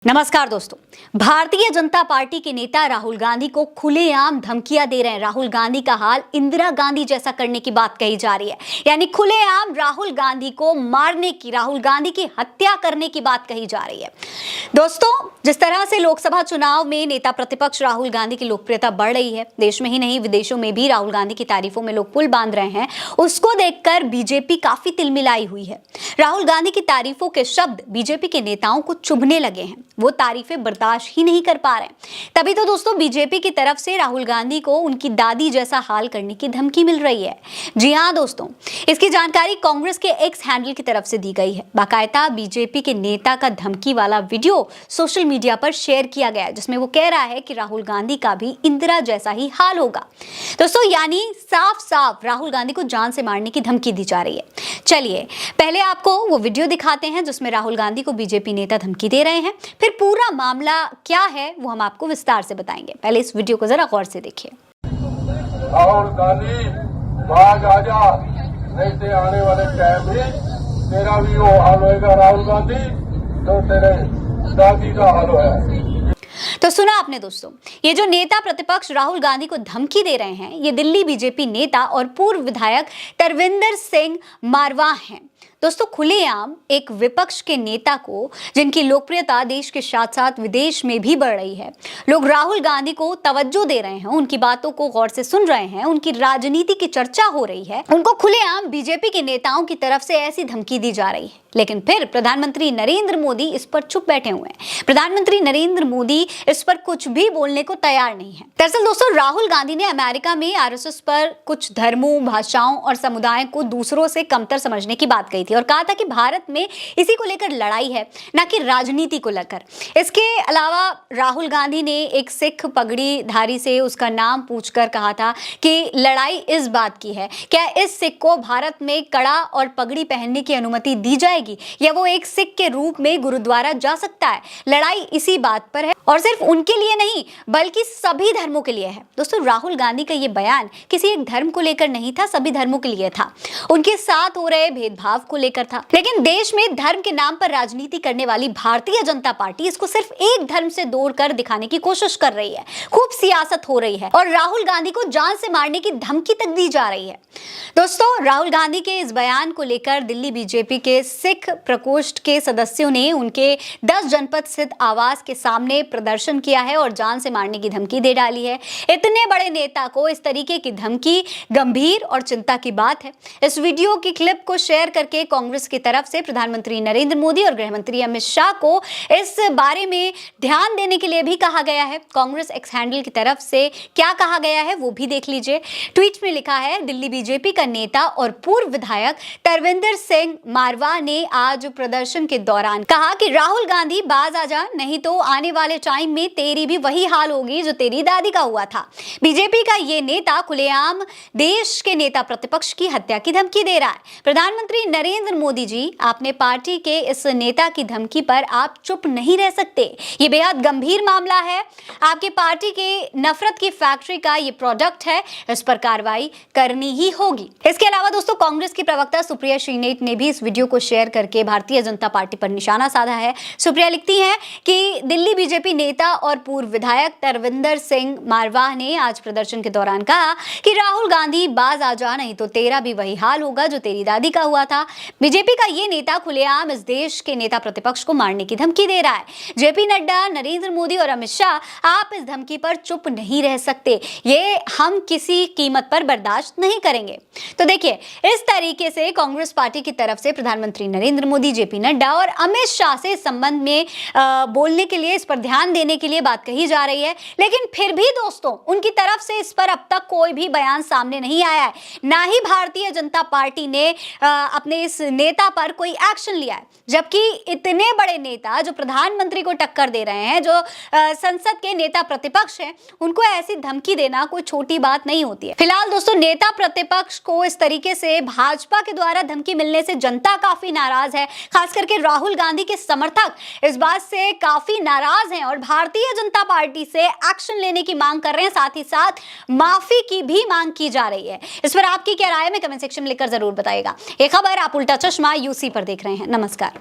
नमस्कार दोस्तों, भारतीय जनता पार्टी के नेता राहुल गांधी को खुलेआम धमकियां दे रहे हैं। राहुल गांधी का हाल इंदिरा गांधी जैसा करने की बात कही जा रही है, यानी खुलेआम राहुल गांधी को मारने की, राहुल गांधी की हत्या करने की बात कही जा रही है। दोस्तों, जिस तरह से लोकसभा चुनाव में नेता प्रतिपक्ष राहुल गांधी की लोकप्रियता बढ़ रही है, देश में ही नहीं विदेशों में भी राहुल गांधी की तारीफों में लोग पुल बांध रहे हैं, उसको देखकर बीजेपी काफी तिलमिलाई हुई है। राहुल गांधी की तारीफों के शब्द बीजेपी के नेताओं को चुभने लगे हैं, वो तारीफें बर्दाश्त ही नहीं कर पा रहे। तभी तो दोस्तों बीजेपी की तरफ से राहुल गांधी को उनकी दादी जैसा हाल करने की धमकी मिल रही है। जी हां दोस्तों, इसकी जानकारी कांग्रेस के एक्स हैंडल की तरफ से दी गई है। बाकायदा बीजेपी के नेता का धमकी वाला वीडियो सोशल मीडिया पर शेयर किया गया है, जिसमें वो कह रहा है कि राहुल गांधी का भी इंदिरा जैसा ही हाल होगा। दोस्तों, यानी साफ साफ राहुल गांधी को जान से मारने की धमकी दी जा रही है। चलिए पहले आपको वो वीडियो दिखाते हैं जिसमें राहुल गांधी को बीजेपी नेता धमकी दे रहे हैं, फिर पूरा मामला क्या है वो हम आपको विस्तार से बताएंगे। पहले इस वीडियो को जरा गौर से देखिए। राहुल गांधी बाज आजा, नहीं से आने वाले टाइम में तेरा भी वो हाल होएगा राहुल गांधी, जो तेरे दादी का हाल है। तो सुना आपने दोस्तों, ये जो नेता प्रतिपक्ष राहुल गांधी को धमकी दे रहे हैं, ये दिल्ली बीजेपी नेता और पूर्व विधायक तरविंदर सिंह मारवाह हैं। दोस्तों, खुलेआम एक विपक्ष के नेता को, जिनकी लोकप्रियता देश के साथ साथ विदेश में भी बढ़ रही है, लोग राहुल गांधी को तवज्जो दे रहे हैं, उनकी बातों को गौर से सुन रहे हैं, उनकी राजनीति की चर्चा हो रही है, उनको खुलेआम बीजेपी के नेताओं की तरफ से ऐसी धमकी दी जा रही है। लेकिन फिर प्रधानमंत्री नरेंद्र मोदी इस पर चुप बैठे हुए हैं। प्रधानमंत्री नरेंद्र मोदी इस पर कुछ भी बोलने को तैयार नहीं है। दरअसल दोस्तों, राहुल गांधी ने अमेरिका में आरएसएस पर कुछ धर्मों, भाषाओं और समुदायों को दूसरों से कमतर समझने की बात कही थी और कहा था कि भारत में इसी को लेकर लड़ाई है, ना कि राजनीति को लेकर। इसके अलावा राहुल गांधी ने एक सिख पगड़ी धारी से उसका नाम पूछकर कहा था कि लड़ाई इस बात की है, क्या इस सिख को भारत में कड़ा और पगड़ी पहनने की अनुमति दी जाएगी या वो एक सिख के रूप में गुरुद्वारा जा सकता है। लड़ाई इसी बात पर है और सिर्फ उनके लिए नहीं बल्कि सभी धर्मों के लिए है। दोस्तों, राहुल गांधी का ये बयान किसी एक धर्म को लेकर नहीं था, सभी धर्मों के लिए था, उनके साथ हो रहे भेदभाव को लेकर था। लेकिन देश में धर्म के नाम पर राजनीति करने वाली भारतीय जनता पार्टी इसको सिर्फ एक धर्म से दूर कर दिखाने की कोशिश कर रही है। खूब सियासत हो रही है और राहुल गांधी को जान से मारने की धमकी तक दी जा रही है। दोस्तों, राहुल गांधी के इस बयान को लेकर दिल्ली बीजेपी के सिख प्रकोष्ठ के सदस्यों ने उनके 10 जनपद स्थित आवास के सामने प्रदर्शन किया है और जान से मारने की धमकी दे डाली है। इतने बड़े नेता को इस तरीके की धमकी गंभीर और चिंता की बात है। इस वीडियो की क्लिप को शेयर करके कांग्रेस की तरफ से प्रधानमंत्री नरेंद्र मोदी और गृह मंत्री अमित शाह को इस बारे में ध्यान देने के लिए भी कहा गया है। कांग्रेस एक्स हैंडल की तरफ से क्या कहा गया है वो भी देख लीजिए। ट्वीट में लिखा है, दिल्ली बीजेपी का नेता और पूर्व विधायक तरविंदर सिंह मारवाह ने आज प्रदर्शन के दौरान कहा कि राहुल गांधी बाज आ जा, नहीं तो आने वाले टाइम में तेरी भी वही हाल होगी जो तेरी दादी का हुआ था। बीजेपी का ये नेता खुलेआम देश के नेता प्रतिपक्ष की हत्या की धमकी दे रहा है। प्रधानमंत्री नरेंद्र मोदी जी, आपने पार्टी के इस नेता की धमकी पर आप चुप नहीं रह सकते। ये बेहद गंभीर मामला है, आपकी पार्टी के नफरत की फैक्ट्री का ये प्रोडक्ट है, इस पर कार्रवाई करनी ही होगी। इसके अलावा दोस्तों, कांग्रेस की प्रवक्ता सुप्रिया श्रीनेत ने भी इस वीडियो को शेयर करके भारतीय जनता पार्टी पर निशाना साधा है। सुप्रिया लिखती हैं कि दिल्ली बीजेपी नेता और पूर्व विधायक तरविंदर सिंह मारवाह ने आज प्रदर्शन के दौरान कहा कि राहुल गांधी बाज आ जा, नहीं तो तेरा भी वही हाल होगा जो तेरी दादी का हुआ था। बीजेपी का ये नेता खुलेआम इस देश के नेता प्रतिपक्ष को मारने की धमकी दे रहा है। जेपी नड्डा, नरेंद्र मोदी और अमित शाह, आप इस धमकी पर चुप नहीं रह सकते, ये हम किसी कीमत पर बर्दाश्त नहीं करेंगे। तो देखिए, इस तरीके से कांग्रेस पार्टी की तरफ से प्रधानमंत्री नरेंद्र मोदी, जेपी नड्डा और अमित शाह से इस संबंध में बोलने के लिए, इस पर ध्यान देने के लिए बात कही जा रही है। लेकिन फिर भी दोस्तों, उनकी तरफ से इस पर अब तक कोई भी बयान सामने नहीं आया है, ना ही भारतीय जनता पार्टी ने अपने इस नेता पर कोई एक्शन लिया है। जबकि इतने बड़े नेता जो प्रधानमंत्री को टक्कर दे रहे हैं, जो संसद के नेता प्रतिपक्ष हैं, उनको ऐसी धमकी देना कोई छोटी बात नहीं होती है। फिलहाल दोस्तों, नेता प्रतिपक्ष को इस तरीके से भाजपा के द्वारा धमकी मिलने से जनता काफी नाराज है। खास करके राहुल गांधी के समर्थक इस बात से काफी नाराज हैं और भारतीय जनता पार्टी से एक्शन लेने की मांग कर रहे हैं, साथ ही साथ माफी की भी मांग की जा रही है। इस पर आपकी क्या राय है, कमेंट सेक्शन में लिखकर जरूर बताइएगा। ये खबर आप उल्टा चश्मा यूसी पर देख रहे हैं। नमस्कार।